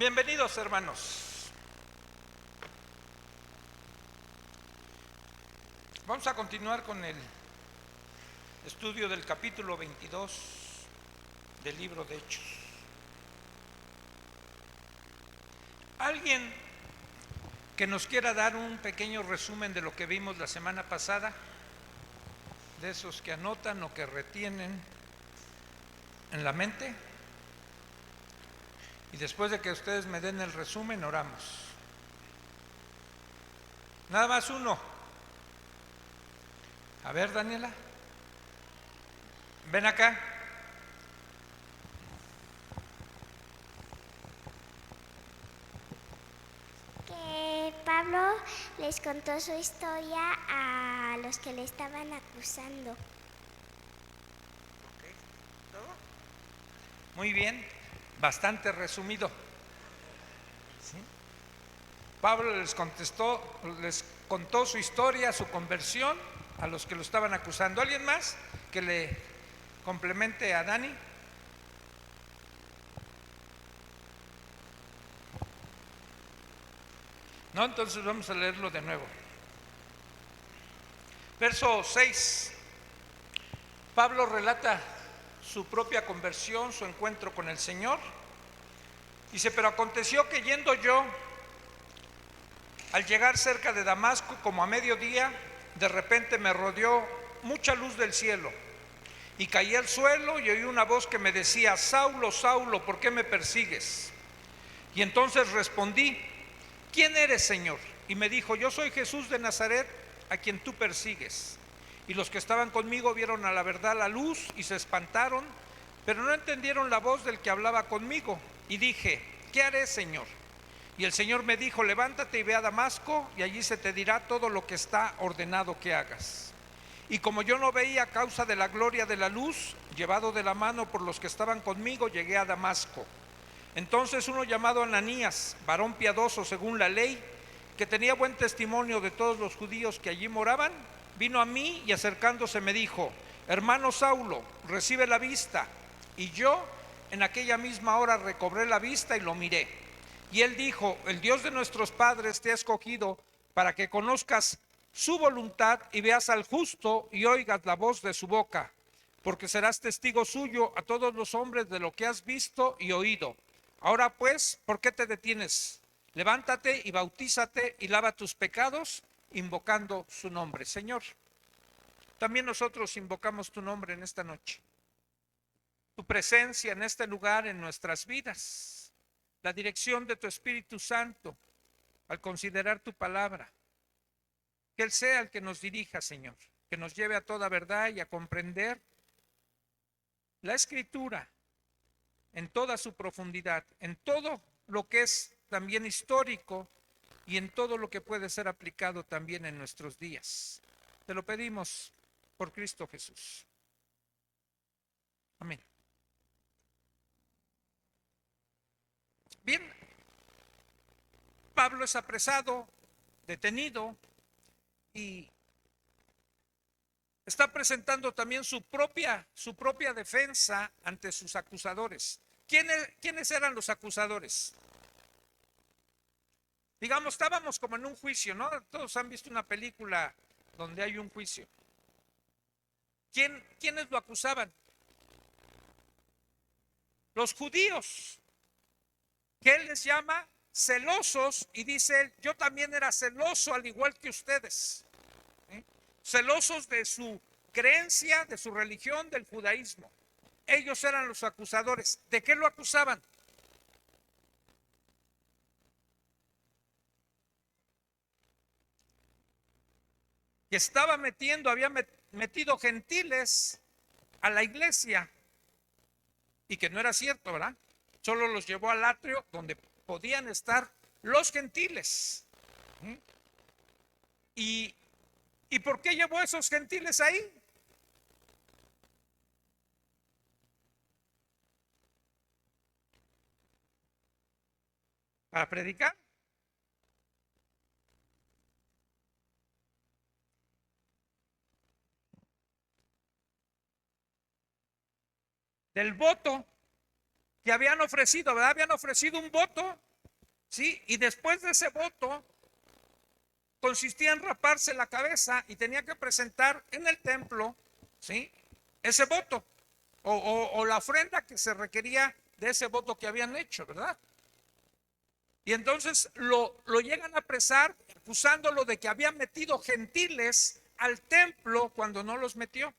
Bienvenidos, hermanos. Vamos a continuar con el estudio del capítulo 22 del libro de Hechos. ¿Alguien que nos quiera dar un pequeño resumen de lo que vimos la semana pasada? De esos que anotan o que retienen en la mente. Y después de que ustedes me den el resumen, oramos. Nada más uno. A ver, Daniela, ven acá. Que Pablo les contó su historia a los que le estaban acusando. Muy bien, bastante resumido. ¿Sí? Pablo les contó su historia, su conversión a los que lo estaban acusando. ¿Alguien más que le complemente a Dani? No, entonces vamos a leerlo de nuevo. Verso 6. Pablo relata su propia conversión, su encuentro con el Señor. Dice: pero aconteció que yendo yo, al llegar cerca de Damasco, como a mediodía, de repente me rodeó mucha luz del cielo, y caí al suelo y oí una voz que me decía: Saulo, Saulo, ¿por qué me persigues? Y entonces respondí: ¿quién eres, Señor? Y me dijo: yo soy Jesús de Nazaret, a quien tú persigues. Y los que estaban conmigo vieron a la verdad la luz y se espantaron, pero no entendieron la voz del que hablaba conmigo. Y dije: ¿qué haré, Señor? Y el Señor me dijo: levántate y ve a Damasco, y allí se te dirá todo lo que está ordenado que hagas. Y como yo no veía a causa de la gloria de la luz, llevado de la mano por los que estaban conmigo, llegué a Damasco. Entonces uno llamado Ananías, varón piadoso según la ley, que tenía buen testimonio de todos los judíos que allí moraban, vino a mí y acercándose me dijo: hermano Saulo, recibe la vista. Y yo en aquella misma hora recobré la vista y lo miré. Y él dijo: el Dios de nuestros padres te ha escogido para que conozcas su voluntad y veas al justo y oigas la voz de su boca, porque serás testigo suyo a todos los hombres de lo que has visto y oído. Ahora pues, ¿por qué te detienes? Levántate y bautízate y lava tus pecados, invocando su nombre. Señor, también nosotros invocamos tu nombre en esta noche, tu presencia en este lugar, en nuestras vidas, la dirección de tu Espíritu Santo al considerar tu palabra. Que Él sea el que nos dirija, Señor, que nos lleve a toda verdad y a comprender la Escritura en toda su profundidad, en todo lo que es también histórico y en todo lo que puede ser aplicado también en nuestros días. Te lo pedimos por Cristo Jesús. Amén. Bien, Pablo es apresado, detenido y está presentando también su propia defensa ante sus acusadores. ¿Quiénes eran los acusadores? Digamos, estábamos como en un juicio, ¿no? Todos han visto una película donde hay un juicio. ¿Quiénes lo acusaban? Los judíos, que él les llama celosos, y dice él: yo también era celoso al igual que ustedes. ¿Sí? Celosos de su creencia, de su religión, del judaísmo. Ellos eran los acusadores. ¿De qué lo acusaban? Que estaba había metido gentiles a la iglesia, y que no era cierto, ¿verdad? Solo los llevó al atrio donde podían estar los gentiles. ¿Y por qué llevó a esos gentiles ahí? ¿Para predicar? Del voto que habían ofrecido, ¿verdad? Habían ofrecido un voto ¿sí? Y después de ese voto consistía en raparse la cabeza y tenía que presentar en el templo, ¿sí?, ese voto o la ofrenda que se requería de ese voto que habían hecho, ¿verdad? Y entonces lo llegan a apresar acusándolo de que había metido gentiles al templo cuando no los metió.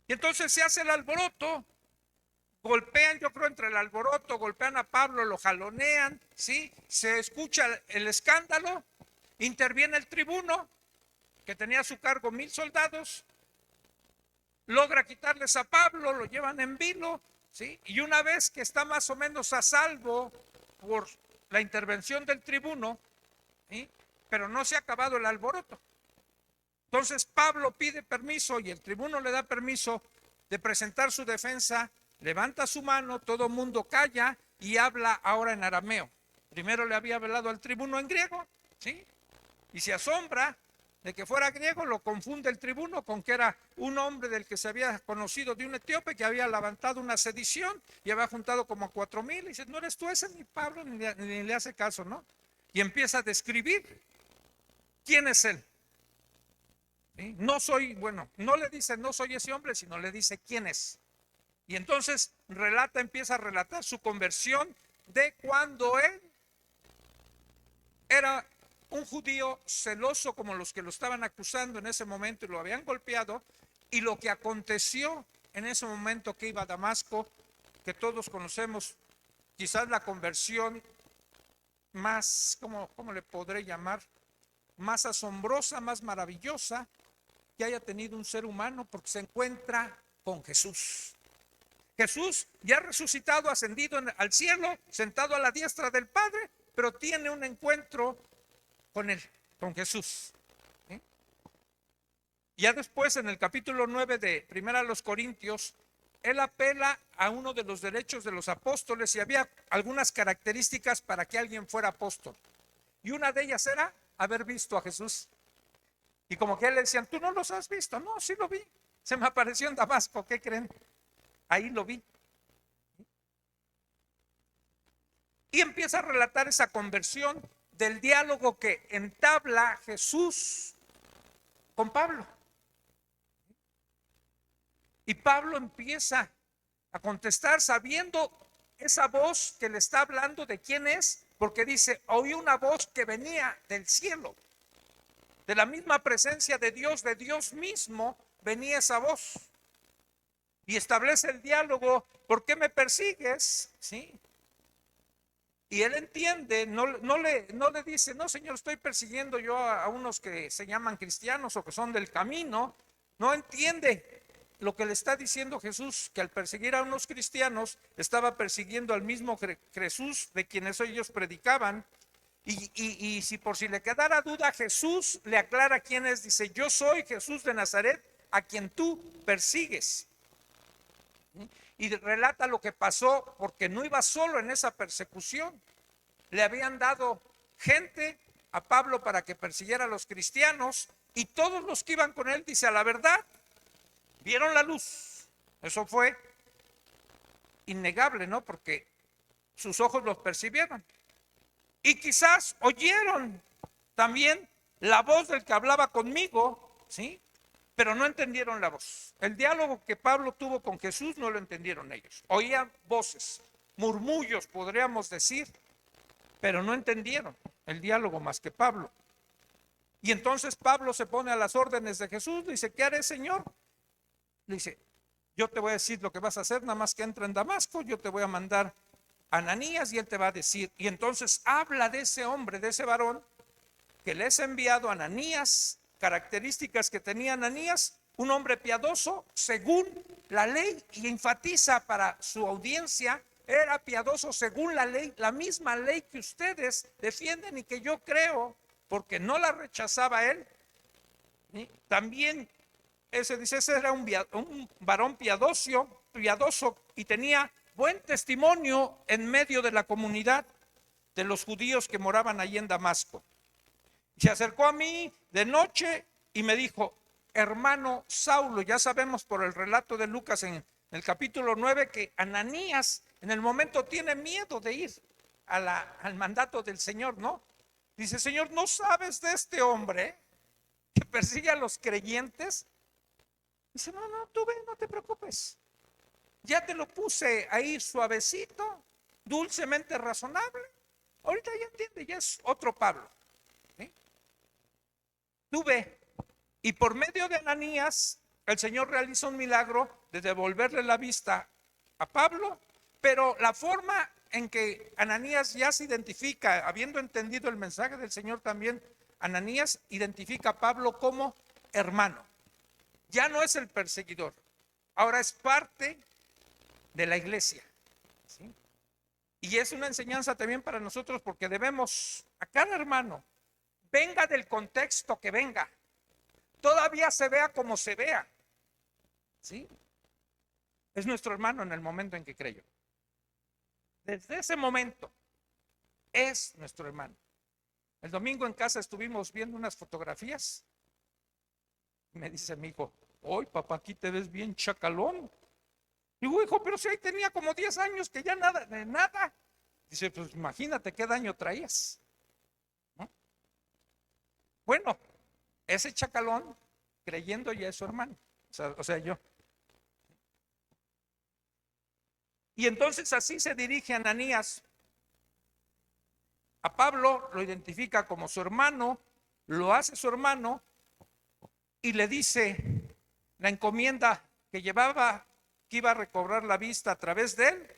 Y entonces se hace el alboroto, golpean, yo creo, entre el alboroto, golpean a Pablo, lo jalonean, ¿sí? Se escucha el escándalo, interviene el tribuno, que tenía a su cargo 1000 soldados, logra quitarles a Pablo, lo llevan en vilo, ¿sí? Y una vez que está más o menos a salvo por la intervención del tribuno, ¿sí?, pero no se ha acabado el alboroto. Entonces Pablo pide permiso y el tribuno le da permiso de presentar su defensa, levanta su mano, todo mundo calla y habla ahora en arameo. Primero le había hablado al tribuno en griego, ¿sí? Y se asombra de que fuera griego, lo confunde el tribuno con que era un hombre del que se había conocido de un etíope que había levantado una sedición y había juntado como 4000, y dice, no eres tú ese, ni Pablo, ni le hace caso, ¿no? Y empieza a describir quién es él. ¿Sí? No soy, bueno, no le dice no soy ese hombre, sino le dice quién es. Y entonces empieza a relatar su conversión de cuando él era un judío celoso como los que lo estaban acusando en ese momento y lo habían golpeado, y lo que aconteció en ese momento que iba a Damasco, que todos conocemos, quizás la conversión más, ¿cómo le podré llamar? Más asombrosa, más maravillosa que haya tenido un ser humano, porque se encuentra con Jesús. Jesús ya resucitado, ascendido al cielo, sentado a la diestra del Padre, pero tiene un encuentro con él, con Jesús. ¿Sí? Ya después, en el capítulo 9 de 1 Corintios, él apela a uno de los derechos de los apóstoles y había algunas características para que alguien fuera apóstol. Y una de ellas era haber visto a Jesús. Y como que él le decían, ¿tú no los has visto? No, sí lo vi. Se me apareció en Damasco, ¿qué creen? Ahí lo vi. Y empieza a relatar esa conversión del diálogo que entabla Jesús con Pablo. Y Pablo empieza a contestar sabiendo esa voz que le está hablando de quién es, porque dice, oí una voz que venía del cielo. De la misma presencia de Dios mismo, venía esa voz. Y establece el diálogo, ¿por qué me persigues? ¿Sí? Y él entiende, no le dice, no señor, estoy persiguiendo yo a unos que se llaman cristianos o que son del camino. No entiende lo que le está diciendo Jesús, que al perseguir a unos cristianos, estaba persiguiendo al mismo Jesús de quienes ellos predicaban. Y si por si le quedara duda, Jesús le aclara quién es. Dice, yo soy Jesús de Nazaret, a quien tú persigues. Y relata lo que pasó, porque no iba solo en esa persecución. Le habían dado gente a Pablo para que persiguiera a los cristianos, y todos los que iban con él, dice, a la verdad, vieron la luz. Eso fue innegable, ¿no? Porque sus ojos los percibieron. Y quizás oyeron también la voz del que hablaba conmigo, ¿sí? Pero no entendieron la voz. El diálogo que Pablo tuvo con Jesús no lo entendieron ellos. Oían voces, murmullos, podríamos decir, pero no entendieron el diálogo más que Pablo. Y entonces Pablo se pone a las órdenes de Jesús, le dice, ¿qué haré, Señor? Le dice, yo te voy a decir lo que vas a hacer, nada más que entra en Damasco, yo te voy a mandar a Ananías y él te va a decir. Y entonces habla de ese hombre, de ese varón, que le es enviado a Ananías, características que tenía Ananías, un hombre piadoso según la ley, y enfatiza para su audiencia, era piadoso según la ley, la misma ley que ustedes defienden y que yo creo, porque no la rechazaba él. ¿Sí? También ese era un varón piadoso y tenía buen testimonio en medio de la comunidad de los judíos que moraban allí en Damasco. Se acercó a mí de noche y me dijo, hermano Saulo, ya sabemos por el relato de Lucas en el capítulo 9 que Ananías en el momento tiene miedo de ir al mandato del Señor, ¿no? Dice, Señor, ¿no sabes de este hombre que persigue a los creyentes? Dice, no, tú ve, no te preocupes. Ya te lo puse ahí suavecito, dulcemente razonable. Ahorita ya entiende, ya es otro Pablo. ¿Sí? Tú ve. Y por medio de Ananías, el Señor realiza un milagro de devolverle la vista a Pablo, pero la forma en que Ananías ya se identifica, habiendo entendido el mensaje del Señor también, Ananías identifica a Pablo como hermano. Ya no es el perseguidor, ahora es parte de la iglesia. ¿Sí? Y es una enseñanza también para nosotros porque debemos a cada hermano, venga del contexto que venga, todavía se vea como se vea, ¿sí? Es nuestro hermano en el momento en que creyó. Desde ese momento es nuestro hermano. El domingo en casa estuvimos viendo unas fotografías. Me dice mi hijo, hoy papá, aquí te ves bien chacalón. Digo, hijo, pero si ahí tenía como 10 años que ya nada, de nada. Dice, pues imagínate qué daño traías, ¿no? Bueno, ese chacalón creyendo ya es su hermano, o sea, yo. Y entonces así se dirige Ananías a Pablo, lo identifica como su hermano, lo hace su hermano y le dice la encomienda que llevaba, que iba a recobrar la vista a través de él,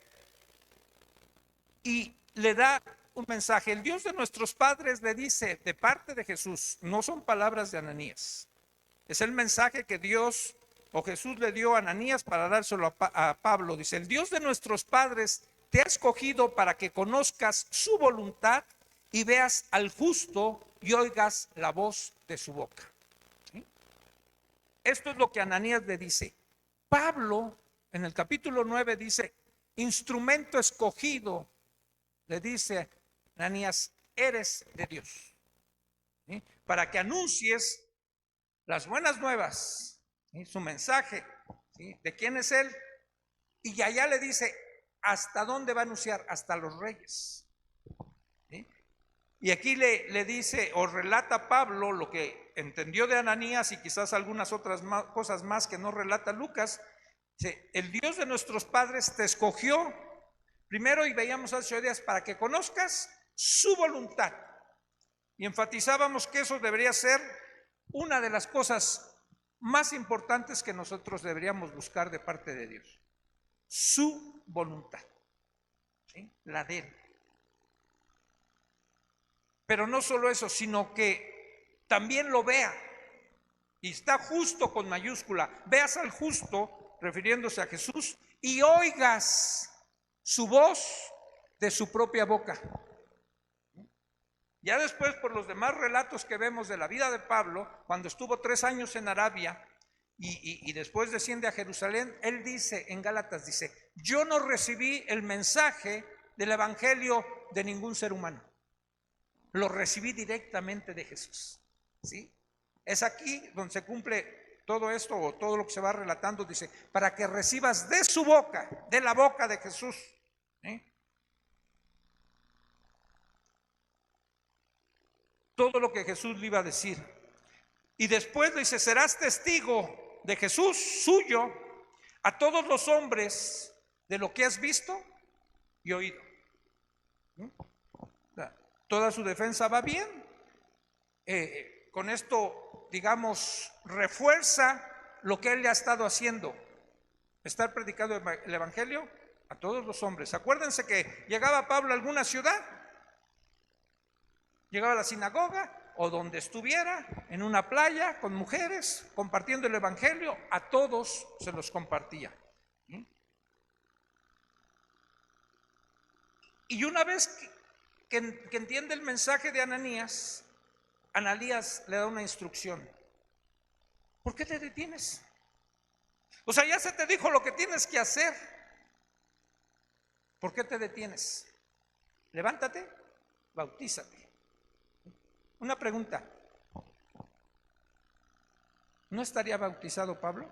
y le da un mensaje. El Dios de nuestros padres le dice de parte de Jesús, no son palabras de Ananías, es el mensaje que Dios o Jesús le dio a Ananías para dárselo a Pablo. Dice, el Dios de nuestros padres te ha escogido para que conozcas su voluntad y veas al justo y oigas la voz de su boca. ¿Sí? Esto es lo que Ananías le dice. Pablo en el capítulo 9 dice, instrumento escogido, le dice Ananías, eres de Dios, ¿sí? Para que anuncies las buenas nuevas, ¿sí? Su mensaje, ¿sí? De quién es él, y allá le dice hasta dónde va a anunciar, hasta los reyes, ¿sí? Y aquí le dice o relata Pablo lo que entendió de Ananías y quizás algunas otras cosas más que no relata Lucas. Dice, el Dios de nuestros padres te escogió primero, y veíamos hace 8 días, para que conozcas su voluntad. Y enfatizábamos que eso debería ser una de las cosas más importantes que nosotros deberíamos buscar de parte de Dios. Su voluntad, ¿sí? La de él. Pero no solo eso, sino que también lo vea. Y está justo con mayúscula. Veas al justo, refiriéndose a Jesús, y oigas su voz de su propia boca. Ya después, por los demás relatos que vemos de la vida de Pablo, cuando estuvo 3 años en Arabia y después desciende a Jerusalén, él dice en Gálatas, dice, yo no recibí el mensaje del evangelio de ningún ser humano, lo recibí directamente de Jesús, ¿sí? Es aquí donde se cumple todo esto o todo lo que se va relatando, dice, para que recibas de su boca, de la boca de Jesús, ¿sí? Todo lo que Jesús le iba a decir. Y después le dice, serás testigo de Jesús, suyo, a todos los hombres de lo que has visto y oído. Toda su defensa va bien. Con esto, digamos, refuerza lo que él le ha estado haciendo. Estar predicando el evangelio a todos los hombres. Acuérdense que llegaba Pablo a alguna ciudad, llegaba a la sinagoga o donde estuviera, en una playa con mujeres, compartiendo el evangelio, a todos se los compartía. Y una vez que entiende el mensaje de Ananías, Ananías le da una instrucción. ¿Por qué te detienes? O sea, ya se te dijo lo que tienes que hacer. ¿Por qué te detienes? Levántate, bautízate. Una pregunta. ¿No estaría bautizado Pablo?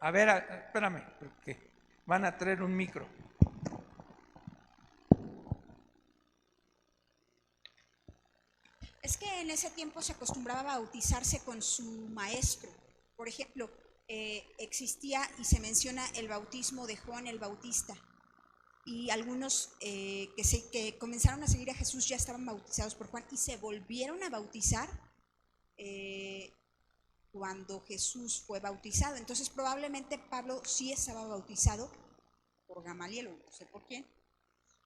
A ver, espérame, porque van a traer un micro. Es que en ese tiempo se acostumbraba a bautizarse con su maestro. Por ejemplo, existía y se menciona el bautismo de Juan el Bautista. Y algunos que comenzaron a seguir a Jesús ya estaban bautizados por Juan y se volvieron a bautizar cuando Jesús fue bautizado. Entonces probablemente Pablo sí estaba bautizado por Gamaliel, o no sé por quién.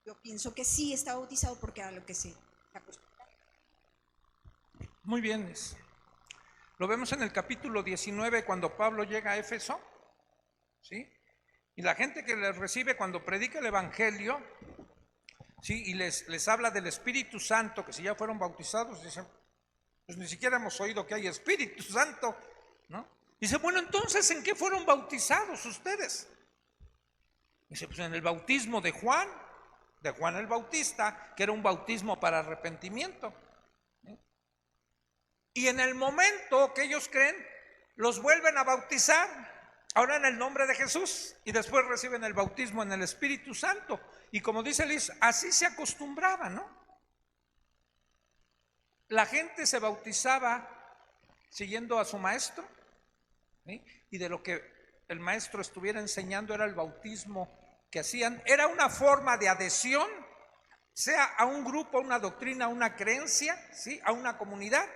Yo pienso que sí estaba bautizado porque era lo que se acostumbraba. Muy bien. Lo vemos en el capítulo 19 cuando Pablo llega a Éfeso, ¿sí? Y la gente que les recibe cuando predica el Evangelio, ¿sí? Y les habla del Espíritu Santo, que si ya fueron bautizados, dicen, pues ni siquiera hemos oído que hay Espíritu Santo, ¿no? Dice, bueno, entonces, ¿en qué fueron bautizados ustedes? Dice, pues en el bautismo de Juan el Bautista, que era un bautismo para arrepentimiento. Y en el momento que ellos creen, los vuelven a bautizar, ahora en el nombre de Jesús, y después reciben el bautismo en el Espíritu Santo. Y como dice Liz, así se acostumbraba, ¿no? La gente se bautizaba siguiendo a su maestro, ¿sí? Y de lo que el maestro estuviera enseñando era el bautismo que hacían. Era una forma de adhesión, sea a un grupo, a una doctrina, a una creencia, ¿sí? A una comunidad.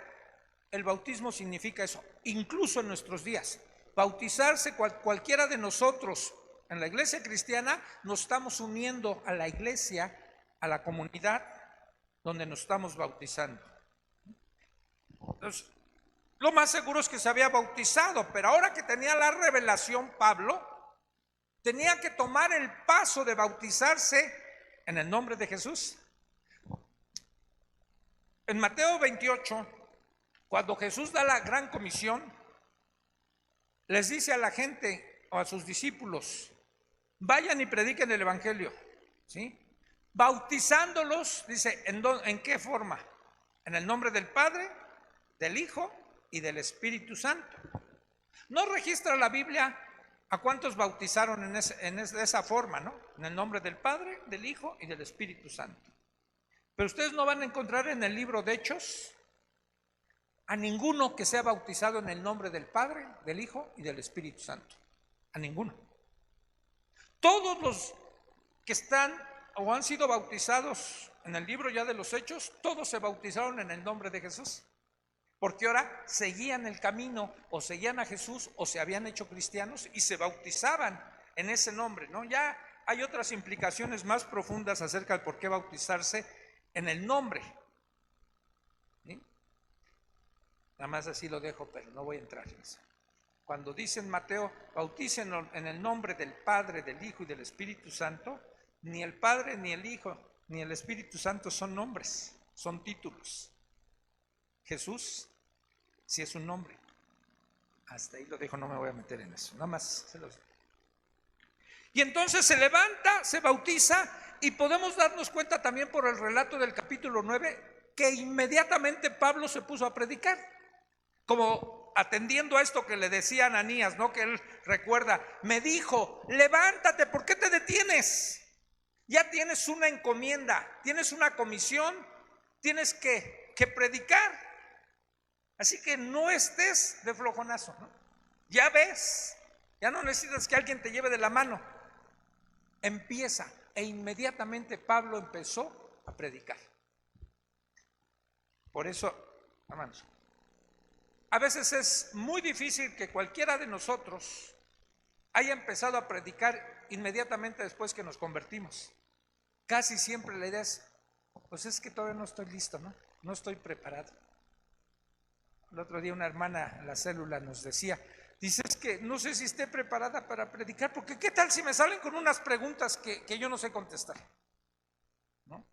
El bautismo significa eso, incluso en nuestros días. Bautizarse, cualquiera de nosotros en la iglesia cristiana, nos estamos uniendo a la iglesia, a la comunidad donde nos estamos bautizando. Entonces, lo más seguro es que se había bautizado, pero ahora que tenía la revelación Pablo, tenía que tomar el paso de bautizarse en el nombre de Jesús. En Mateo 28, cuando Jesús da la gran comisión, les dice a la gente o a sus discípulos, vayan y prediquen el Evangelio, ¿sí? Bautizándolos, dice, ¿en qué forma? En el nombre del Padre, del Hijo y del Espíritu Santo. No registra la Biblia a cuántos bautizaron de esa forma, ¿no? En el nombre del Padre, del Hijo y del Espíritu Santo. Pero ustedes no van a encontrar en el libro de Hechos a ninguno que sea bautizado en el nombre del Padre, del Hijo y del Espíritu Santo. A ninguno. Todos los que están o han sido bautizados en el libro ya de los Hechos, todos se bautizaron en el nombre de Jesús. Porque ahora seguían el camino o seguían a Jesús o se habían hecho cristianos y se bautizaban en ese nombre, ¿no? Ya hay otras implicaciones más profundas acerca de por qué bautizarse en el nombre. ¿Sí? Nada más así lo dejo, pero no voy a entrar en eso. Cuando dice en Mateo, bauticen en el nombre del Padre, del Hijo y del Espíritu Santo, ni el Padre, ni el Hijo, ni el Espíritu Santo son nombres, son títulos. Jesús sí es un nombre. Hasta ahí lo dejo, no me voy a meter en eso, nada más se los digo. Y entonces se levanta, se bautiza, y podemos darnos cuenta también por el relato del capítulo 9 que inmediatamente Pablo se puso a predicar, como atendiendo a esto que le decía Ananías, ¿no? Que él recuerda, me dijo, levántate, ¿por qué te detienes? Ya tienes una encomienda, tienes una comisión, tienes que predicar. Así que no estés de flojonazo, ¿no? Ya ves, ya no necesitas que alguien te lleve de la mano. Empieza, e inmediatamente Pablo empezó a predicar. Por eso, hermanos, a veces es muy difícil que cualquiera de nosotros haya empezado a predicar inmediatamente después que nos convertimos. Casi siempre la idea es, pues es que todavía no estoy listo, ¿no? No estoy preparado. El otro día una hermana en la célula nos decía, dice, es que no sé si esté preparada para predicar, porque ¿qué tal si me salen con unas preguntas que yo no sé contestar? ¿No?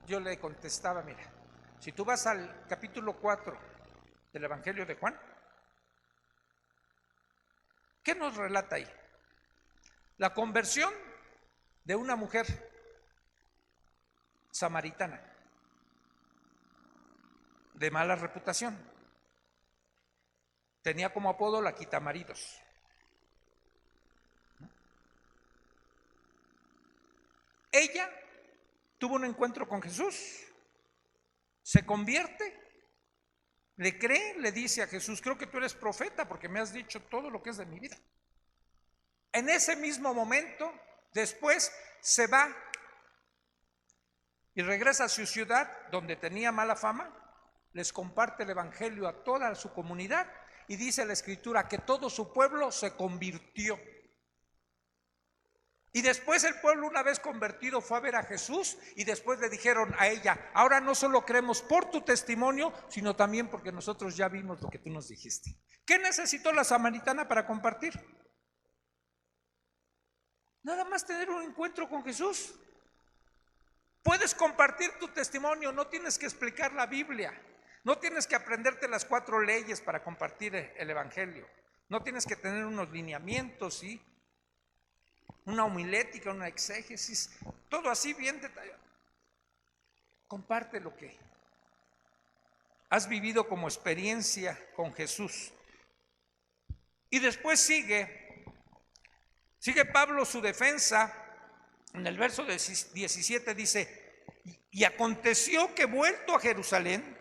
Yo le contestaba, mira, si tú vas al capítulo 4 del Evangelio de Juan, ¿qué nos relata ahí? La conversión de una mujer samaritana de mala reputación. Tenía como apodo la quitamaridos. Ella tuvo un encuentro con Jesús, se convierte, le cree, le dice a Jesús: creo que tú eres profeta porque me has dicho todo lo que es de mi vida. En ese mismo momento, después se va y regresa a su ciudad donde tenía mala fama, les comparte el evangelio a toda su comunidad y dice la escritura que todo su pueblo se convirtió. Y después el pueblo, una vez convertido, fue a ver a Jesús y después le dijeron a ella: ahora no solo creemos por tu testimonio, sino también porque nosotros ya vimos lo que tú nos dijiste. ¿Qué necesitó la samaritana para compartir? Nada más tener un encuentro con Jesús. Puedes compartir tu testimonio, no tienes que explicar la Biblia, no tienes que aprenderte las 4 leyes para compartir el evangelio, no tienes que tener unos lineamientos, ¿sí?, una homilética, una exégesis, todo así bien detallado. Comparte lo que has vivido como experiencia con Jesús. Y después sigue Pablo su defensa. En el verso 17 dice: y aconteció que vuelto a Jerusalén,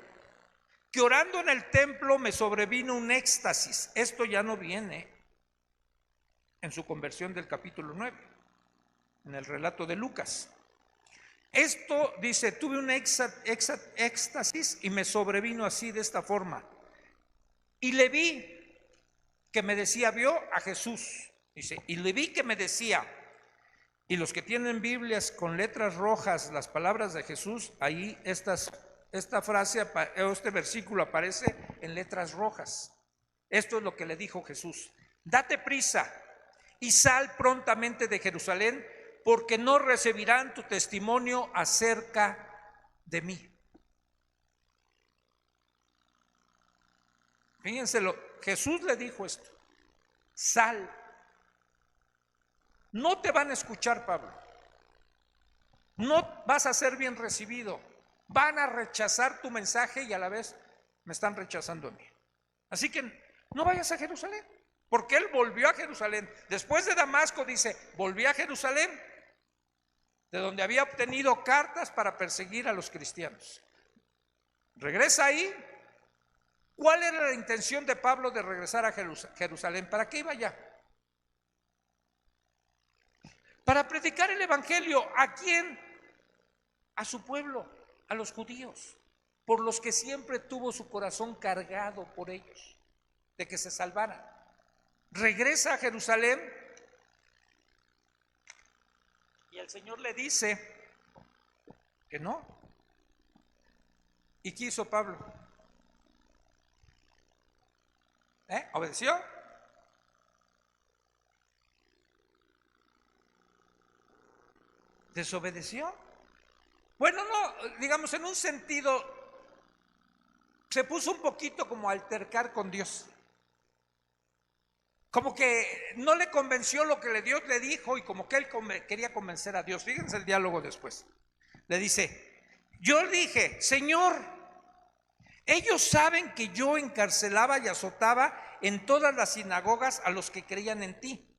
que orando en el templo me sobrevino un éxtasis. Esto ya no viene en su conversión del capítulo 9, en el relato de Lucas. Esto dice: tuve un éxtasis y me sobrevino así, de esta forma. Y le vi que me decía, vio a Jesús, dice, y le vi que me decía, y los que tienen Biblias con letras rojas, las palabras de Jesús, ahí esta frase, este versículo aparece en letras rojas. Esto es lo que le dijo Jesús: date prisa y sal prontamente de Jerusalén, porque no recibirán tu testimonio acerca de mí. Fíjense, Jesús le dijo esto: sal. No te van a escuchar, Pablo. No vas a ser bien recibido. Van a rechazar tu mensaje y a la vez me están rechazando a mí. Así que no vayas a Jerusalén. Porque él volvió a Jerusalén. Después de Damasco, dice, volví a Jerusalén, de donde había obtenido cartas para perseguir a los cristianos. Regresa ahí. ¿Cuál era la intención de Pablo de regresar a Jerusalén? ¿Para qué iba allá? Para predicar el evangelio. ¿A quién? A su pueblo, a los judíos, por los que siempre tuvo su corazón cargado por ellos, de que se salvaran. Regresa a Jerusalén y el Señor le dice que no. ¿Y qué hizo Pablo? ¿Obedeció? ¿Desobedeció? Bueno, no, digamos, en un sentido se puso un poquito como a altercar con Dios. Como que no le convenció lo que Dios le dijo y como que él quería convencer a Dios. Fíjense el diálogo después. Le dice, yo dije, Señor, ellos saben que yo encarcelaba y azotaba en todas las sinagogas a los que creían en ti.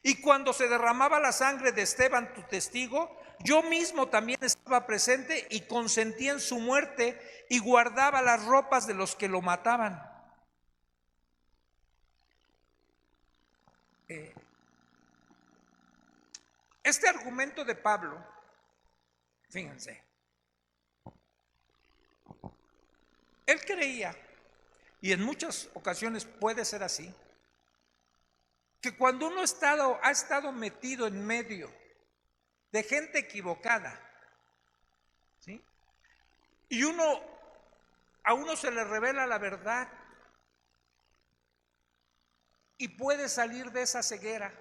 Y cuando se derramaba la sangre de Esteban, tu testigo, yo mismo también estaba presente y consentía en su muerte y guardaba las ropas de los que lo mataban. Este argumento de Pablo, fíjense, él creía, y en muchas ocasiones puede ser así, que cuando uno ha estado metido en medio de gente equivocada, ¿sí?, y a uno se le revela la verdad y puede salir de esa ceguera,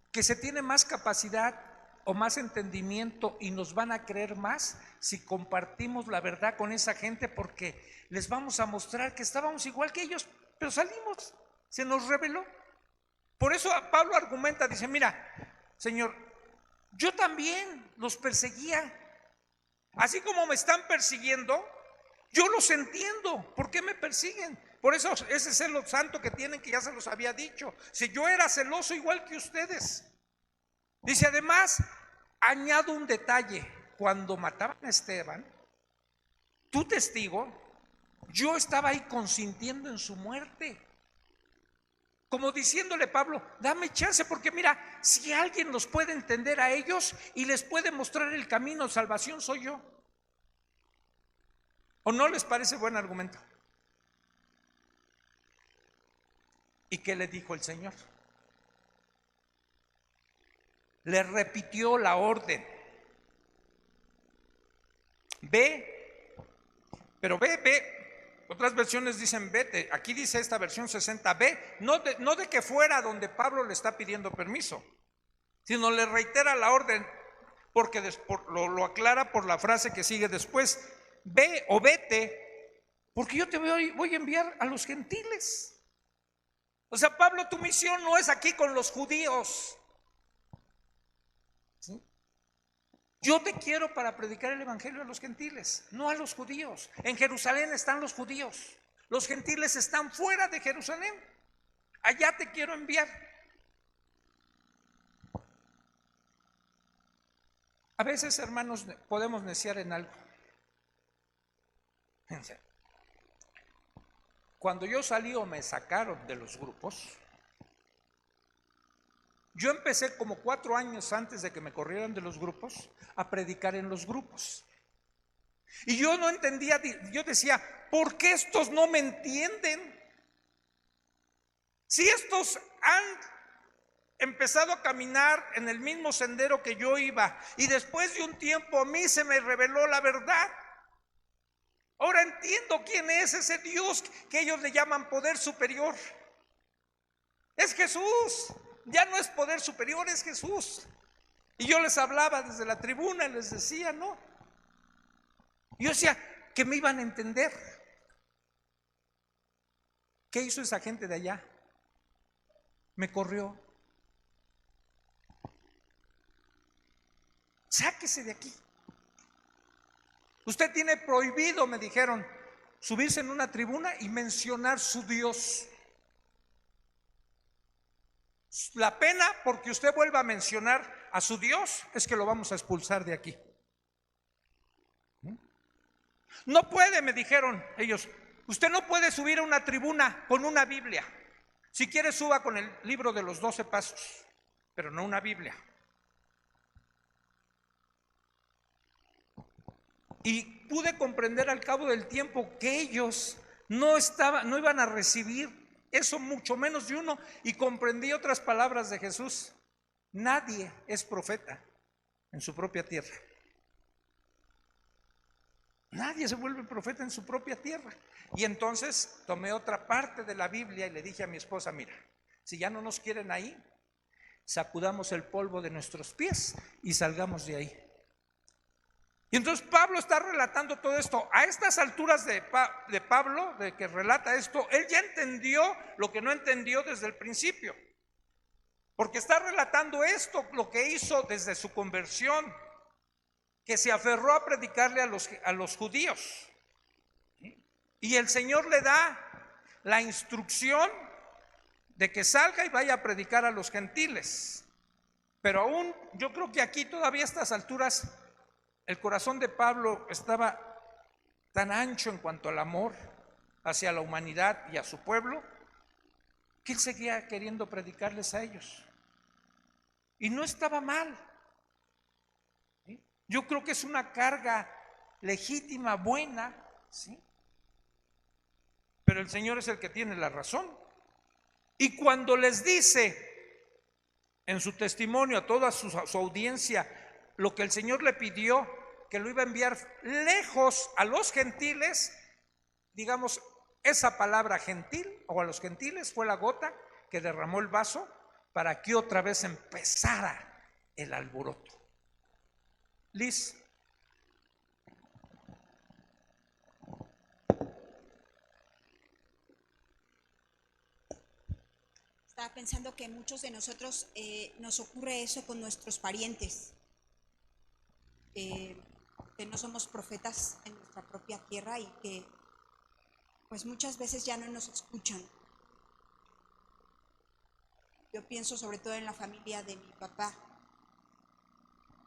que se tiene más capacidad o más entendimiento y nos van a creer más si compartimos la verdad con esa gente, porque les vamos a mostrar que estábamos igual que ellos, pero salimos, se nos reveló. Por eso Pablo argumenta, dice, mira, Señor, yo también los perseguía, así como me están persiguiendo, Yo los entiendo. ¿Por qué me persiguen? Por eso ese celo santo que tienen, que ya se los había dicho. Si yo era celoso igual que ustedes. Dice, además, añado un detalle. Cuando mataban a Esteban, tu testigo, yo estaba ahí consintiendo en su muerte. Como diciéndole, Pablo, dame chance, porque mira, si alguien los puede entender a ellos y les puede mostrar el camino de salvación, soy yo. ¿O no les parece buen argumento? ¿Y qué le dijo el Señor? Le repitió la orden. Ve, pero ve. Otras versiones dicen vete. Aquí dice esta versión 60, ve. No de que fuera donde Pablo le está pidiendo permiso, sino le reitera la orden, porque lo aclara por la frase que sigue después. Ve o vete, porque yo te voy a enviar a los gentiles. O sea, Pablo, tu misión no es aquí con los judíos. ¿Sí? Yo te quiero para predicar el evangelio a los gentiles, no a los judíos. En Jerusalén están los judíos, los gentiles están fuera de Jerusalén. Allá te quiero enviar. A veces, hermanos, podemos neciar en algo. Cuando yo salí o me sacaron de los grupos, yo empecé como 4 años antes de que me corrieran de los grupos a predicar en los grupos. Y yo no entendía, yo decía, ¿por qué estos no me entienden? Si estos han empezado a caminar en el mismo sendero que yo iba, y después de un tiempo a mí se me reveló la verdad. Ahora entiendo quién es ese Dios que ellos le llaman poder superior. Es Jesús. Ya no es poder superior, es Jesús. Y yo les hablaba desde la tribuna y les decía, no. Yo decía que me iban a entender. ¿Qué hizo esa gente de allá? Me corrió. Sáquese de aquí. Usted tiene prohibido, me dijeron, subirse en una tribuna y mencionar su Dios. La pena porque usted vuelva a mencionar a su Dios es que lo vamos a expulsar de aquí. No puede, me dijeron ellos, usted no puede subir a una tribuna con una Biblia. Si quiere, suba con el libro de los 12 pasos, pero no una Biblia. Y pude comprender al cabo del tiempo que ellos no iban a recibir eso, mucho menos de uno. Y comprendí otras palabras de Jesús: nadie es profeta en su propia tierra. Nadie se vuelve profeta en su propia tierra. Y entonces tomé otra parte de la Biblia y le dije a mi esposa, mira, si ya no nos quieren ahí, sacudamos el polvo de nuestros pies y salgamos de ahí. Y entonces Pablo está relatando todo esto. A estas alturas de Pablo, de que relata esto, él ya entendió lo que no entendió desde el principio. Porque está relatando esto, lo que hizo desde su conversión, que se aferró a predicarle a los judíos. Y el Señor le da la instrucción de que salga y vaya a predicar a los gentiles. Pero aún, yo creo que aquí todavía a estas alturas, el corazón de Pablo estaba tan ancho en cuanto al amor hacia la humanidad y a su pueblo, que él seguía queriendo predicarles a ellos. Y no estaba mal. Yo creo que es una carga legítima, buena, ¿sí? Pero el Señor es el que tiene la razón. Y cuando les dice en su testimonio a toda su audiencia lo que el Señor le pidió, que lo iba a enviar lejos a los gentiles, digamos, esa palabra gentil o a los gentiles fue la gota que derramó el vaso para que otra vez empezara el alboroto. Liz. Estaba pensando que muchos de nosotros nos ocurre eso con nuestros parientes, que no somos profetas en nuestra nuestra propia tierra y que pues muchas veces ya no nos escuchan. Yo pienso sobre todo en la familia de mi papá,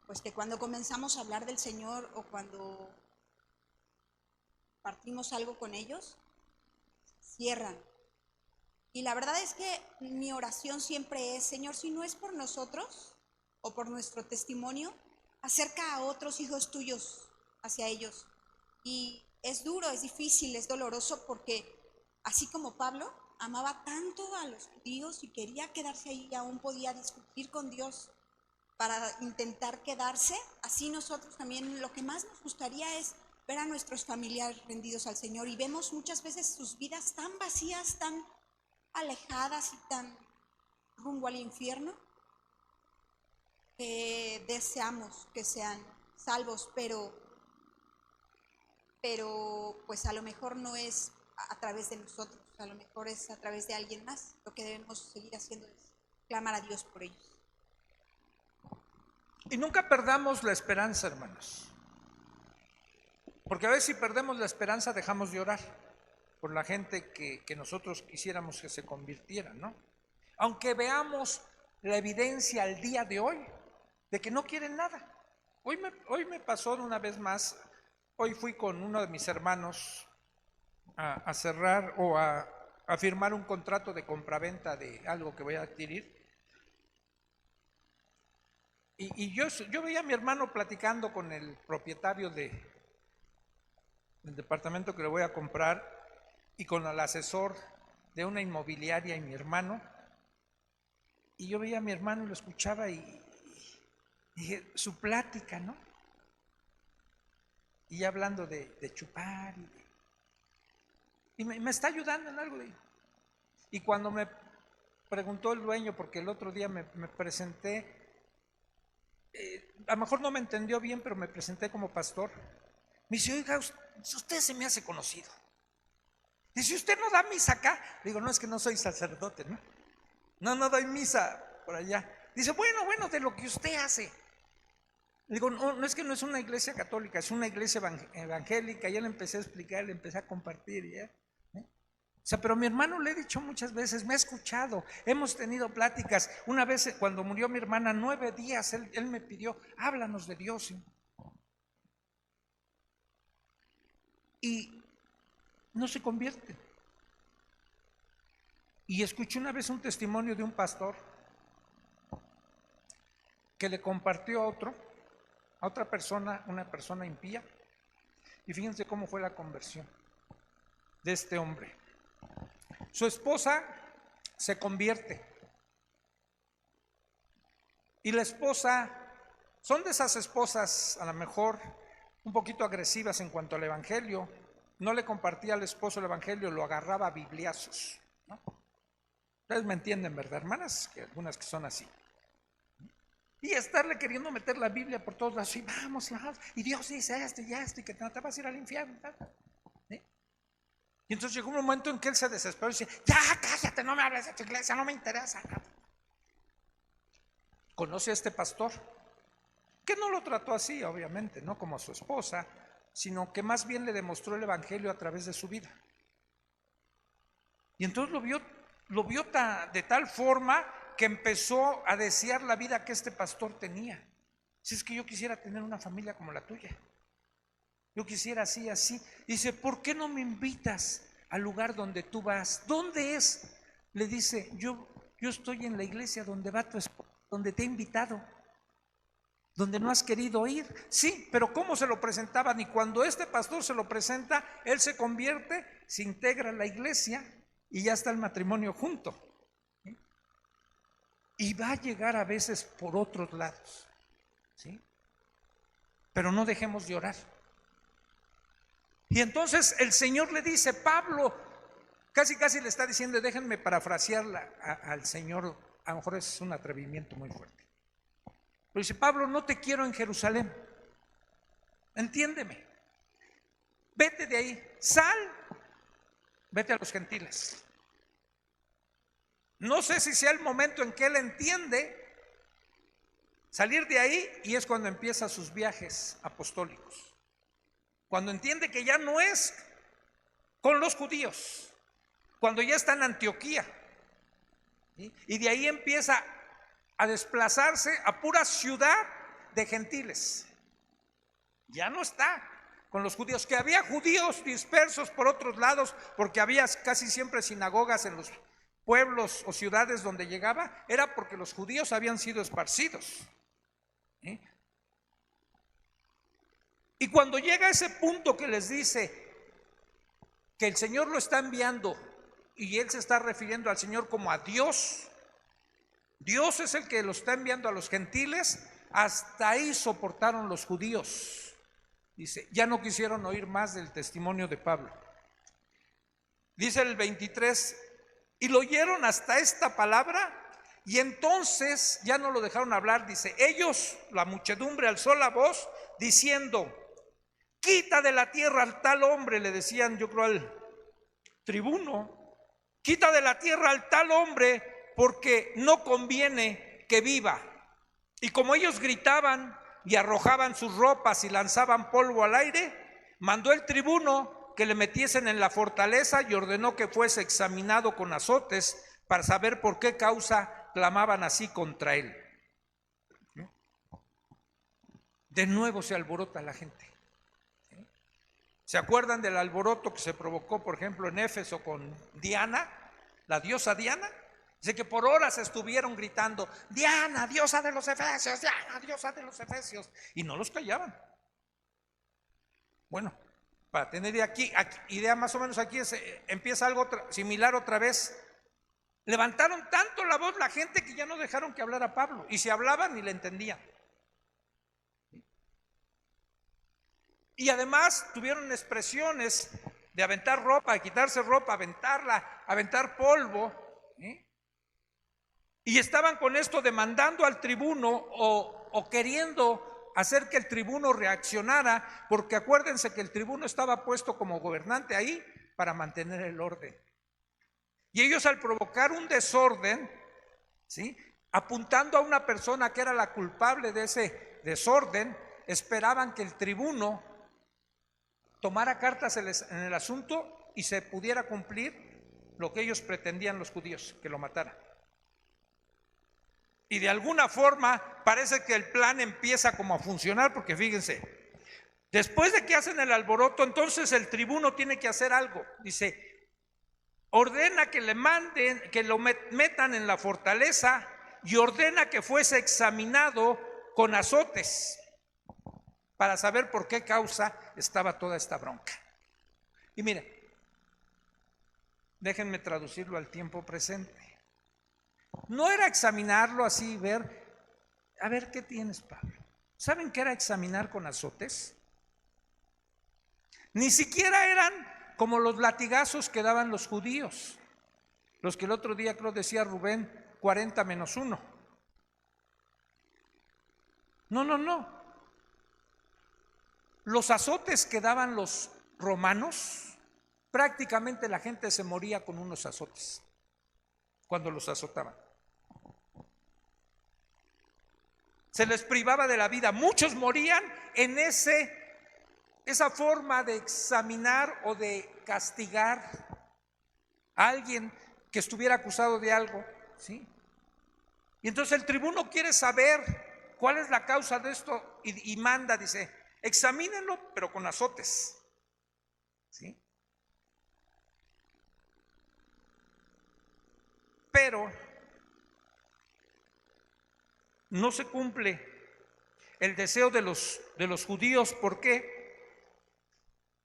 pues que cuando comenzamos a hablar del Señor o cuando partimos algo con ellos, cierran. Y la verdad es que mi oración siempre es: Señor, si no es por nosotros o por nuestro testimonio, acerca a otros hijos tuyos hacia ellos. Y es duro, es difícil, es doloroso, porque así como Pablo amaba tanto a los judíos y quería quedarse ahí y aún podía discutir con Dios para intentar quedarse, así nosotros también lo que más nos gustaría es ver a nuestros familiares rendidos al Señor, y vemos muchas veces sus vidas tan vacías, tan alejadas y tan rumbo al infierno, que deseamos que sean salvos, pero pues a lo mejor no es a través de nosotros, a lo mejor es a través de alguien más. Lo que debemos seguir haciendo es clamar a Dios por ellos. Y nunca perdamos la esperanza, hermanos. Porque a veces si perdemos la esperanza dejamos de orar por la gente que nosotros quisiéramos que se convirtiera, ¿no? Aunque veamos la evidencia al día de hoy de que no quieren nada. Hoy me pasó una vez más. Hoy fui con uno de mis hermanos a cerrar o a firmar un contrato de compraventa de algo que voy a adquirir. Y yo veía a mi hermano platicando con el propietario del departamento que le voy a comprar y con el asesor de una inmobiliaria y mi hermano. Y yo veía a mi hermano y lo escuchaba y dije, su plática, ¿no? Y ya hablando de chupar y me está ayudando en algo. Y cuando me preguntó el dueño, porque el otro día me presenté, a lo mejor no me entendió bien, pero me presenté como pastor. Me dice, oiga, usted se me hace conocido. Dice, ¿usted no da misa acá? Le digo, no, es que no soy sacerdote, ¿no? No doy misa por allá. Dice, bueno, de lo que usted hace. Le digo, no es que no es una iglesia católica, es una iglesia evangélica. Ya le empecé a explicar, le empecé a compartir, ¿ya? O sea, pero a mi hermano le he dicho muchas veces, me ha escuchado, hemos tenido pláticas. Una vez cuando murió mi hermana, 9 días, él me pidió, háblanos de Dios. ¿Sí? Y no se convierte. Y escuché una vez un testimonio de un pastor que le compartió a otra persona, una persona impía. Y fíjense cómo fue la conversión de este hombre. Su esposa se convierte. Y la esposa, son de esas esposas a lo mejor un poquito agresivas en cuanto al evangelio. No le compartía al esposo el evangelio, lo agarraba a bibliazos, ¿no? Ustedes me entienden, ¿verdad, hermanas? Que algunas que son así. Y estarle queriendo meter la Biblia por todos lados, y vamos, y Dios dice esto y esto, y que no te vas a ir al infierno, ¿sí? Y entonces llegó un momento en que él se desesperó y dice, ya cállate, no me hables de tu iglesia, no me interesa. Conoce a este pastor, que no lo trató así, obviamente, no como a su esposa, sino que más bien le demostró el evangelio a través de su vida. Y entonces lo vio de tal forma que empezó a desear la vida que este pastor tenía. Si es que yo quisiera tener una familia como la tuya, yo quisiera así. Dice, ¿por qué no me invitas al lugar donde tú vas? ¿Dónde es? Le dice, yo estoy en la iglesia donde va tu esposa, donde te he invitado, donde no has querido ir. Sí, pero ¿cómo se lo presentaban? Y cuando este pastor se lo presenta, él se convierte, se integra a la iglesia y ya está el matrimonio junto. ¿Sí? Y va a llegar a veces por otros lados, ¿sí? Pero no dejemos de orar. Y entonces el Señor le dice, Pablo, casi le está diciendo, déjenme parafrasearla al Señor, a lo mejor es un atrevimiento muy fuerte. Pero dice, Pablo, no te quiero en Jerusalén, entiéndeme, vete de ahí, vete a los gentiles. No sé si sea el momento en que él entiende salir de ahí, y es cuando empieza sus viajes apostólicos. cuando entiende que ya no es con los judíos, cuando ya está en Antioquía, ¿sí? Y de ahí empieza a desplazarse a pura ciudad de gentiles. Ya no está con los judíos, que había judíos dispersos por otros lados, porque había casi siempre sinagogas en los pueblos o ciudades donde llegaba, era porque los judíos habían sido esparcidos, ¿sí? Y cuando llega a ese punto que les dice que el Señor lo está enviando, y él se está refiriendo al Señor como a Dios, Dios es el que lo está enviando a los gentiles, hasta ahí soportaron los judíos. Dice, ya no quisieron oír más del testimonio de Pablo. Dice el 23, y lo oyeron hasta esta palabra, y entonces ya no lo dejaron hablar. Dice, ellos, la muchedumbre, alzó la voz diciendo, quita de la tierra al tal hombre, le decían, yo creo al tribuno, quita de la tierra al tal hombre, porque no conviene que viva. Y como ellos gritaban y arrojaban sus ropas y lanzaban polvo al aire, mandó el tribuno que le metiesen en la fortaleza y ordenó que fuese examinado con azotes para saber por qué causa clamaban así contra él. De nuevo se alborota la gente. ¿Se acuerdan del alboroto que se provocó, por ejemplo, en Éfeso con Diana, la diosa Diana? Dice que por horas estuvieron gritando, Diana, diosa de los efesios, Diana, diosa de los efesios, y no los callaban. Bueno, para tener idea más o menos aquí empieza algo similar otra vez. Levantaron tanto la voz la gente que ya no dejaron que hablara Pablo, y si hablaban ni le entendían. Y además tuvieron expresiones de aventar ropa, de quitarse ropa, aventarla, aventar polvo, ¿eh? Y estaban con esto demandando al tribuno o queriendo hacer que el tribuno reaccionara, porque acuérdense que el tribuno estaba puesto como gobernante ahí para mantener el orden. Y ellos, al provocar un desorden, ¿sí?, apuntando a una persona que era la culpable de ese desorden, esperaban que el tribuno tomara cartas en el asunto y se pudiera cumplir lo que ellos pretendían los judíos, que lo matara. Y de alguna forma parece que el plan empieza como a funcionar, porque fíjense, después de que hacen el alboroto, entonces el tribuno tiene que hacer algo. Dice, ordena que le manden, que lo metan en la fortaleza, y ordena que fuese examinado con azotes para saber por qué causa estaba toda esta bronca. Y miren, déjenme traducirlo al tiempo presente. No era examinarlo así, a ver qué tienes, Pablo. ¿Saben qué era examinar con azotes? Ni siquiera eran como los latigazos que daban los judíos, los que el otro día creo decía Rubén, 40 menos 1. No. Los azotes que daban los romanos, prácticamente la gente se moría con unos azotes cuando los azotaban. Se les privaba de la vida. Muchos morían en esa forma de examinar o de castigar a alguien que estuviera acusado de algo, ¿sí? Y entonces el tribuno quiere saber cuál es la causa de esto y manda, dice, examínenlo, pero con azotes, ¿sí? Pero no se cumple el deseo de los judíos. ¿Por qué?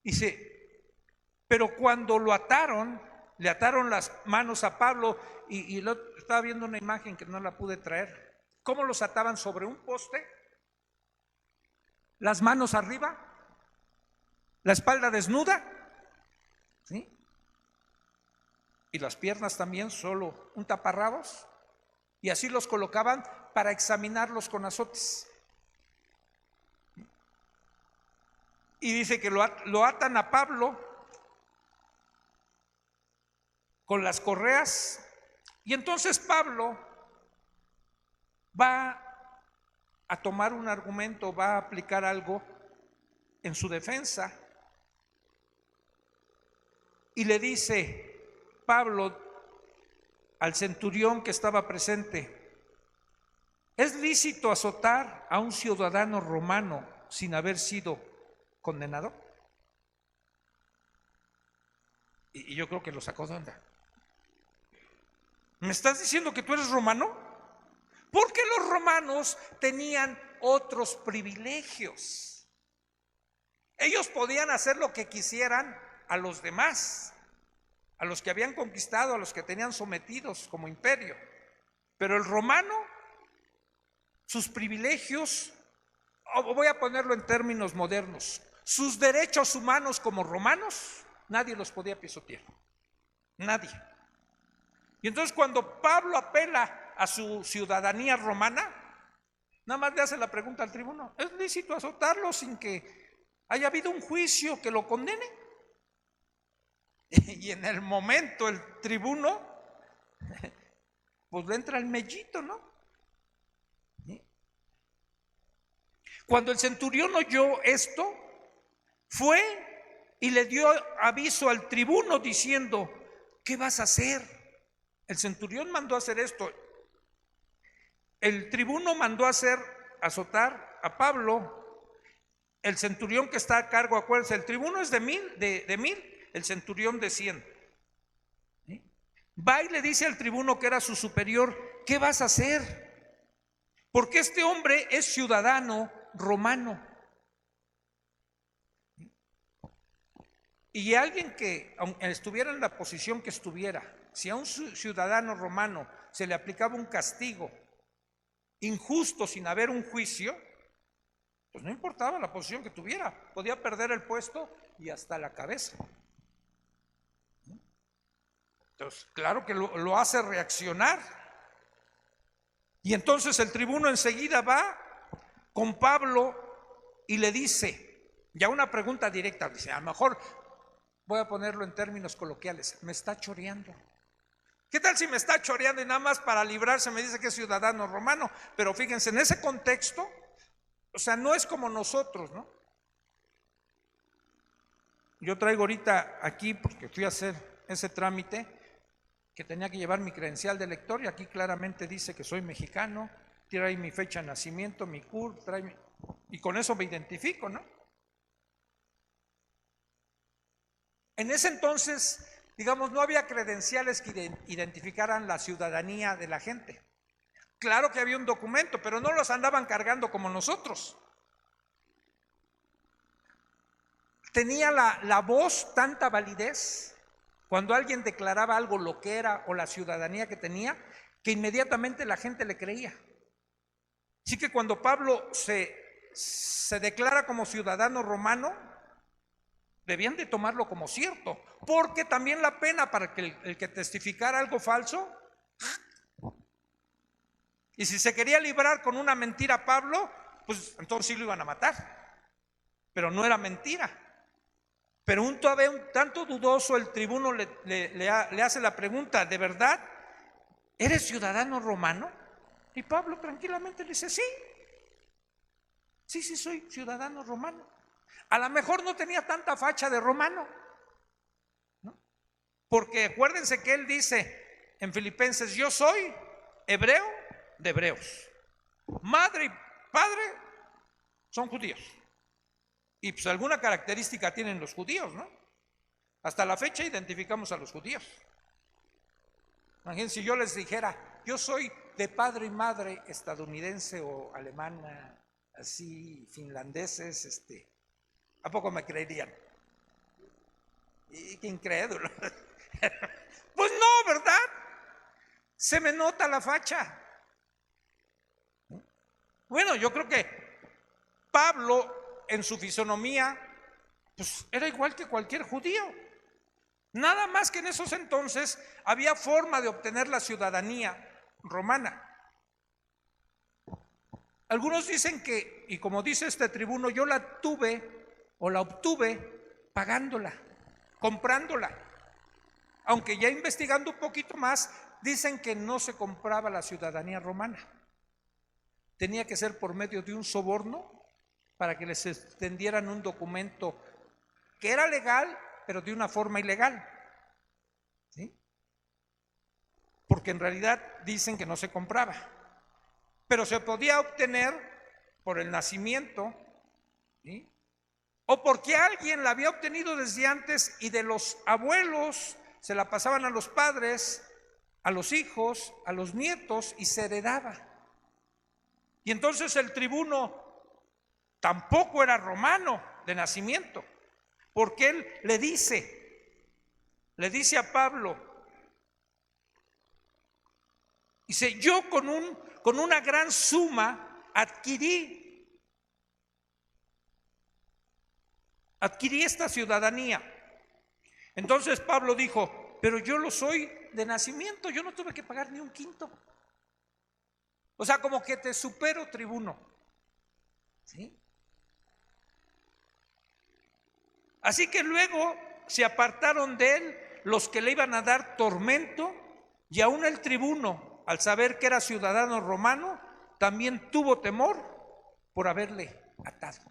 Dice, pero cuando lo ataron, le ataron las manos a Pablo, y estaba viendo una imagen que no la pude traer. ¿Cómo los ataban? Sobre un poste, las manos arriba, la espalda desnuda, ¿sí?, y las piernas también, solo un taparrabos, y así los colocaban para examinarlos con azotes. Y dice que lo atan a Pablo con las correas, y entonces Pablo va a tomar un argumento, va a aplicar algo en su defensa, y le dice Pablo al centurión que estaba presente: ¿es lícito azotar a un ciudadano romano sin haber sido condenado? Y yo creo que lo sacó de onda. ¿Me estás diciendo que tú eres romano? Porque los romanos tenían otros privilegios. Ellos podían hacer lo que quisieran a los demás, a los que habían conquistado, a los que tenían sometidos como imperio. Pero el romano, sus privilegios, voy a ponerlo en términos modernos, sus derechos humanos como romanos, nadie los podía pisotear. Nadie. Y entonces cuando Pablo apela a su ciudadanía romana, nada más le hace la pregunta al tribuno: ¿es lícito azotarlo sin que haya habido un juicio que lo condene? Y en el momento el tribuno, pues le entra el mellito, ¿no? Cuando el centurión oyó esto, fue y le dio aviso al tribuno diciendo: ¿qué vas a hacer? El centurión mandó a hacer esto. El tribuno mandó a azotar a Pablo. El centurión que está a cargo, acuérdense, el tribuno es de 1000, el centurión de 100. ¿Sí? Va y le dice al tribuno que era su superior: ¿qué vas a hacer? Porque este hombre es ciudadano romano. Y alguien que, aunque estuviera en la posición que estuviera, si a un ciudadano romano se le aplicaba un castigo injusto sin haber un juicio, pues no importaba la posición que tuviera, podía perder el puesto y hasta la cabeza. Entonces, claro que lo hace reaccionar. Y entonces el tribuno enseguida va con Pablo y le dice, ya una pregunta directa, dice, a lo mejor voy a ponerlo en términos coloquiales: me está choreando. ¿Qué tal si me está choreando y nada más para librarse me dice que es ciudadano romano? Pero fíjense, en ese contexto, o sea, no es como nosotros, ¿no? Yo traigo ahorita aquí, porque fui a hacer ese trámite, que tenía que llevar mi credencial de lector, y aquí claramente dice que soy mexicano, tiene ahí mi fecha de nacimiento, mi CUR, y con eso me identifico, ¿no? En ese entonces, digamos, no había credenciales que identificaran la ciudadanía de la gente. Claro que había un documento, pero no los andaban cargando como nosotros. Tenía la voz tanta validez cuando alguien declaraba algo, lo que era o la ciudadanía que tenía, que inmediatamente la gente le creía. Así que cuando Pablo se declara como ciudadano romano, debían de tomarlo como cierto, porque también la pena para que el que testificara algo falso, y si se quería librar con una mentira a Pablo, pues entonces sí lo iban a matar, pero no era mentira. Pero un tanto dudoso, el tribuno le hace la pregunta: ¿de verdad eres ciudadano romano? Y Pablo tranquilamente le dice: sí, soy ciudadano romano. A lo mejor no tenía tanta facha de romano, ¿no? Porque acuérdense que él dice en Filipenses: yo soy hebreo de hebreos, madre y padre son judíos. Y pues alguna característica tienen los judíos, ¿no? Hasta la fecha identificamos a los judíos. Imagínense si yo les dijera: yo soy de padre y madre estadounidense o alemana, así, finlandeses, ¿a poco me creerían? Y qué incrédulo. Pues no, ¿verdad? Se me nota la facha. Bueno, yo creo que Pablo, en su fisonomía, pues era igual que cualquier judío. Nada más que en esos entonces había forma de obtener la ciudadanía romana. Algunos dicen que, y como dice este tribuno, yo la tuve o la obtuve pagándola, comprándola. Aunque ya investigando un poquito más, dicen que no se compraba la ciudadanía romana. Tenía que ser por medio de un soborno para que les extendieran un documento que era legal, pero de una forma ilegal. porque en realidad dicen que no se compraba, pero se podía obtener por el nacimiento, ¿sí? O porque alguien la había obtenido desde antes y de los abuelos se la pasaban a los padres, a los hijos, a los nietos y se heredaba. Y entonces el tribuno tampoco era romano de nacimiento, porque él le dice a Pablo, dice, yo con una gran suma adquirí esta ciudadanía. Entonces Pablo dijo, pero yo lo soy de nacimiento, yo no tuve que pagar ni un quinto. O sea, como que te supero, tribuno. ¿Sí? Así que luego se apartaron de él los que le iban a dar tormento, y aún el tribuno, al saber que era ciudadano romano, también tuvo temor por haberle atado.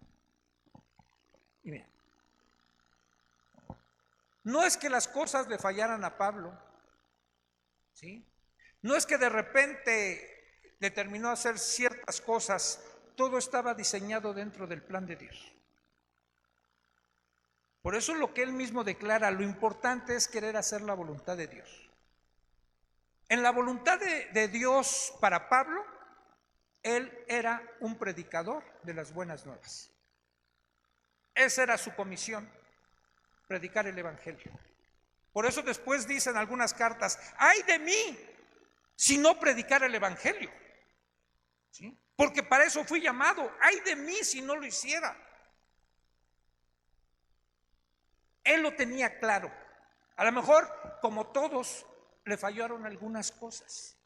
Y miren, no es que las cosas le fallaran a Pablo, ¿sí? No es que de repente determinó hacer ciertas cosas, todo estaba diseñado dentro del plan de Dios. Por eso lo que él mismo declara, lo importante es querer hacer la voluntad de Dios. En la voluntad de Dios para Pablo, él era un predicador de las buenas nuevas. Esa era su comisión, predicar el evangelio. Por eso después dicen algunas cartas, ¡ay de mí si no predicar el evangelio! ¿Sí? Porque para eso fui llamado, ¡ay de mí si no lo hiciera! Él lo tenía claro. A lo mejor, como todos, le fallaron algunas cosas.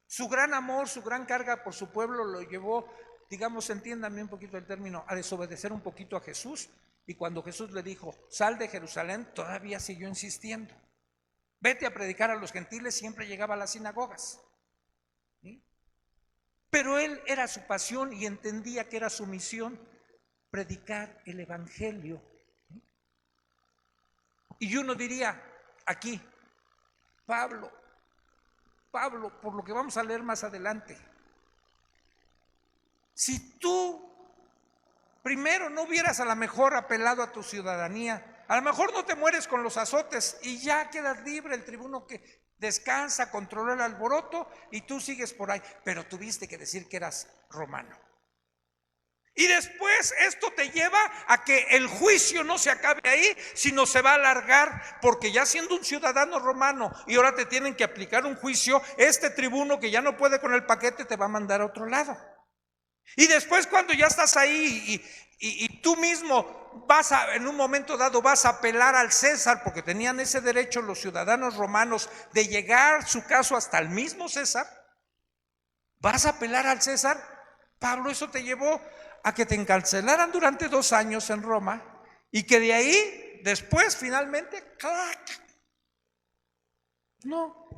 Su gran amor, su gran carga por su pueblo lo llevó, digamos, entiéndanme un poquito el término, a desobedecer un poquito a Jesús. Y cuando Jesús le dijo, sal de Jerusalén, todavía siguió insistiendo. Vete a predicar a los gentiles, siempre llegaba a las sinagogas. ¿Sí? Pero él era su pasión y entendía que era su misión predicar el evangelio. Y uno diría aquí, Pablo, por lo que vamos a leer más adelante, si tú primero no hubieras a lo mejor apelado a tu ciudadanía, a lo mejor no te mueres con los azotes y ya quedas libre, el tribuno que descansa, controla el alboroto y tú sigues por ahí, pero tuviste que decir que eras romano. Y después esto te lleva a que el juicio no se acabe ahí, sino se va a alargar, porque ya siendo un ciudadano romano y ahora te tienen que aplicar un juicio, este tribuno que ya no puede con el paquete te va a mandar a otro lado. Y después cuando ya estás ahí y tú mismo en un momento dado vas a apelar al César, porque tenían ese derecho los ciudadanos romanos de llegar su caso hasta el mismo César, vas a apelar al César. Pablo, eso te llevó a que te encarcelaran durante 2 años en Roma y que de ahí después finalmente ¡clac! No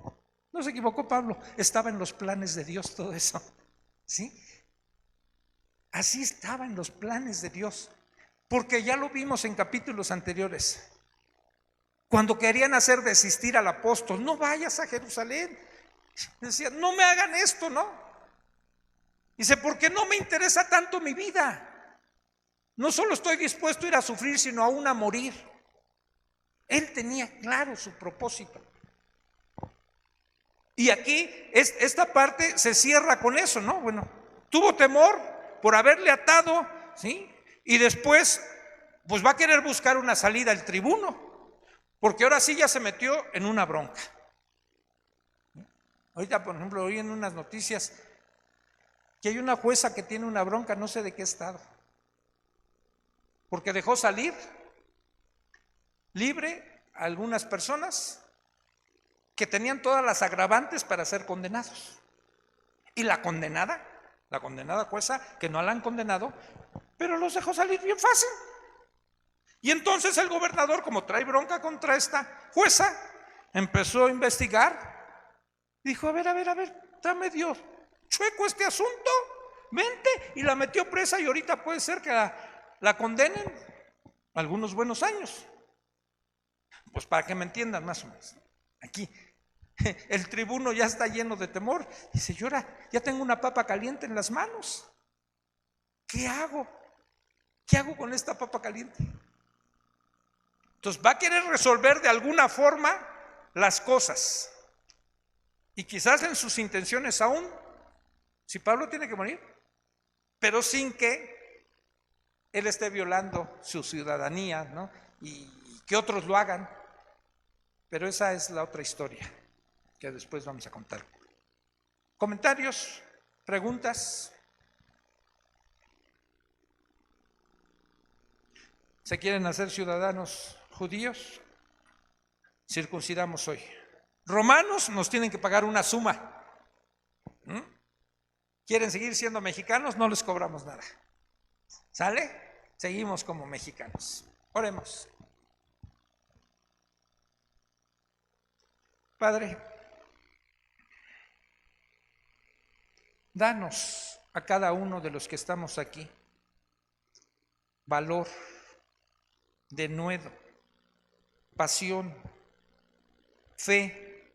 se equivocó Pablo, estaba en los planes de Dios todo eso, ¿sí? Así estaba en los planes de Dios, porque ya lo vimos en capítulos anteriores, cuando querían hacer desistir al apóstol, no vayas a Jerusalén, decían, no me hagan esto, ¿no? Dice, porque no me interesa tanto mi vida. No solo estoy dispuesto a ir a sufrir, sino aún a morir. Él tenía claro su propósito. Y aquí esta parte se cierra con eso, ¿no? Bueno, tuvo temor por haberle atado, ¿sí? Y después, pues va a querer buscar una salida el tribuno, porque ahora sí ya se metió en una bronca. Ahorita, por ejemplo, oí en unas noticias que hay una jueza que tiene una bronca, no sé de qué estado, porque dejó salir libre a algunas personas que tenían todas las agravantes para ser condenados. Y la condenada jueza, que no la han condenado, pero los dejó salir bien fácil. Y entonces el gobernador, como trae bronca contra esta jueza, empezó a investigar. Dijo, a ver, está medio chueco este asunto, vente, y la metió presa y ahorita puede ser que la condenen algunos buenos años. Pues para que me entiendan más o menos, aquí El tribuno ya está lleno de temor. Dice, yo ahora ya tengo una papa caliente en las manos. ¿Qué hago? ¿Qué hago con esta papa caliente? Entonces va a querer resolver de alguna forma las cosas. Y quizás en sus intenciones aún, si Pablo tiene que morir, pero sin que él esté violando su ciudadanía, ¿no? Y que otros lo hagan. Pero esa es la otra historia que después vamos a contar. ¿Comentarios? ¿Preguntas? ¿Se quieren hacer ciudadanos judíos? Circuncidamos hoy. Romanos nos tienen que pagar una suma. ¿Quieren seguir siendo mexicanos? No les cobramos nada. ¿Sale? Seguimos como mexicanos. Oremos. Padre, danos a cada uno de los que estamos aquí valor, denuedo, pasión, fe,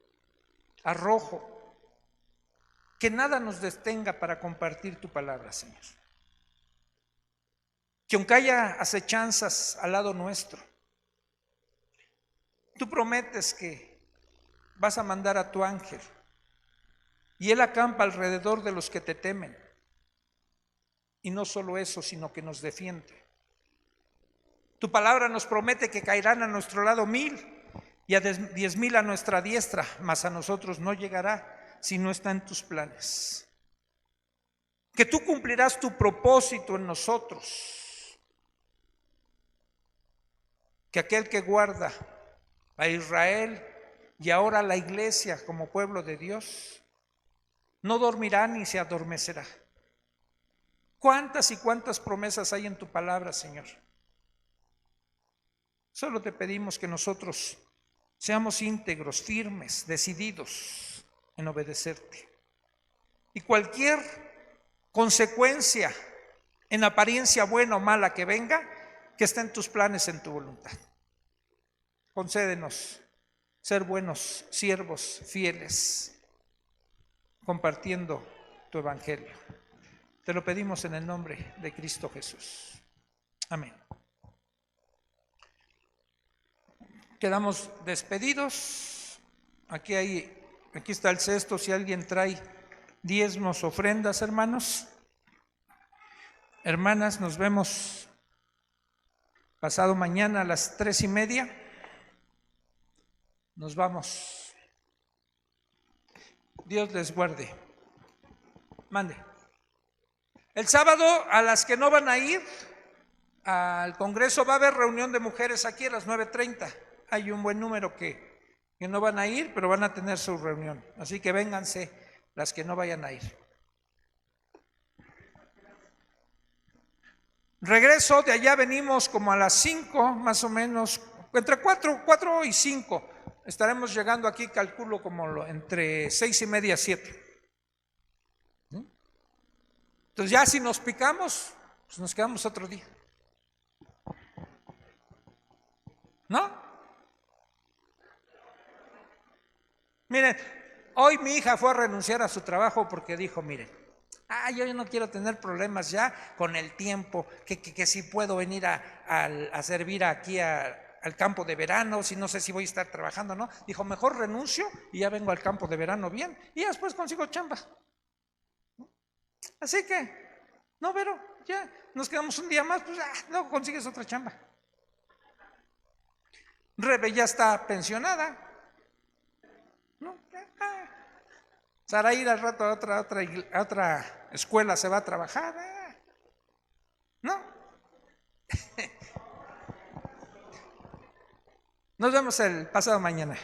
arrojo, que nada nos detenga para compartir tu palabra, Señor. Que aunque haya acechanzas al lado nuestro, tú prometes que vas a mandar a tu ángel y él acampa alrededor de los que te temen. Y no solo eso, sino que nos defiende. Tu palabra nos promete que caerán a nuestro lado 1000 y a 10,000 a nuestra diestra, mas a nosotros no llegará si no está en tus planes. Que tú cumplirás tu propósito en nosotros. Que aquel que guarda a Israel y ahora a la iglesia como pueblo de Dios, no dormirá ni se adormecerá. ¿Cuántas y cuántas promesas hay en tu palabra, Señor? Solo te pedimos que nosotros seamos íntegros, firmes, decididos en obedecerte. Y cualquier consecuencia, en apariencia buena o mala que venga, que esté en tus planes, en tu voluntad. Concédenos ser buenos siervos fieles, compartiendo tu evangelio. Te lo pedimos en el nombre de Cristo Jesús. Amén. Quedamos despedidos. Aquí está el cesto, si alguien trae diezmos, ofrendas, hermanos. Hermanas, nos vemos pasado mañana a las 3:30. Nos vamos. Dios les guarde. Mande. El sábado, a las que no van a ir al Congreso, va a haber reunión de mujeres aquí a las 9:30. Hay un buen número que no van a ir, pero van a tener su reunión. Así que vénganse las que no vayan a ir. Regreso de allá, venimos como a las 5 más o menos, entre 4 y 5. Estaremos llegando aquí, calculo como entre 6:30 y 7. Entonces ya si nos picamos, pues nos quedamos otro día. ¿No? Miren, hoy mi hija fue a renunciar a su trabajo porque dijo, miren, yo no quiero tener problemas ya con el tiempo, que si puedo venir a servir aquí al campo de verano, si no sé si voy a estar trabajando, ¿no? Dijo, mejor renuncio y ya vengo al campo de verano bien, y después consigo chamba. Así que, no, pero ya nos quedamos un día más, pues luego consigues otra chamba. Rebe ya está pensionada, ¿no? Saraí al rato a otra escuela se va a trabajar, ¿no? Nos vemos el pasado mañana.